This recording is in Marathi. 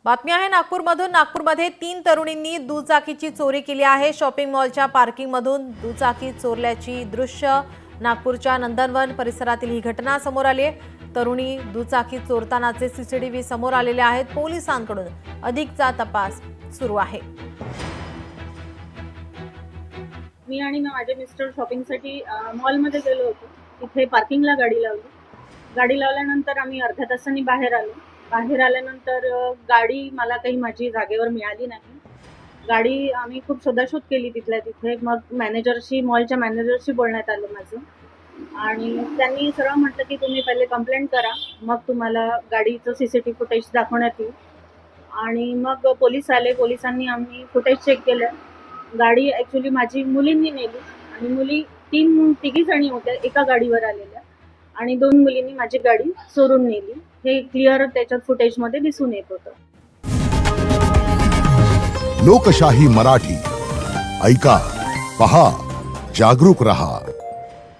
बातमी आहे नागपूरमधून। नागपूरमध्ये 3 तरुणींनी दुचाकीची चोरी केली आहे। शॉपिंग मॉलच्या पार्किंगमधून दुचाकी चोरल्याची दृश्य नागपूरच्या नंदनवन परिसरातील ही घटना समोर आली आहे। तरुणी दुचाकी चोरतानाचे सीसीटीव्ही समोर आलेले आहेत। पोलिसांकडून अधिकचा तपास सुरू आहे। मी आणि माझे मिस्टर शॉपिंगसाठी मॉलमध्ये गेलो होतो। तिथे पार्किंगला गाडी लावली। गाडी लावल्यानंतर आम्ही अर्ध्या तासांनी बाहेर आलो। बाहेर आल्यानंतर गाडी मला काही माझी जागेवर मिळाली नाही। गाडी आम्ही खूप शोधाशोध केली तिथल्या तिथे। मग मॉलच्या मॅनेजरशी बोलण्यात आलं माझं, आणि त्यांनी सरळ म्हटलं की तुम्ही पहिले कंप्लेंट करा, मग तुम्हाला गाडीचं सीसीटीव्ही फुटेज दाखवण्यात येईल। आणि मग पोलीस आले। पोलिसांनी आम्ही फुटेज चेक केलं। गाडी ॲक्च्युली माझी मुलींनी नेली, आणि मुली तिघी जणी होत्या एका गाडीवर आलेल्या, आणि 2 मुलींनी माझी गाडी चोरून नेली। हे क्लिअर त्याच्यात फुटेजमध्ये दिसून येत होतं। लोकशाही मराठी ऐका, पहा, जागरूक रहा।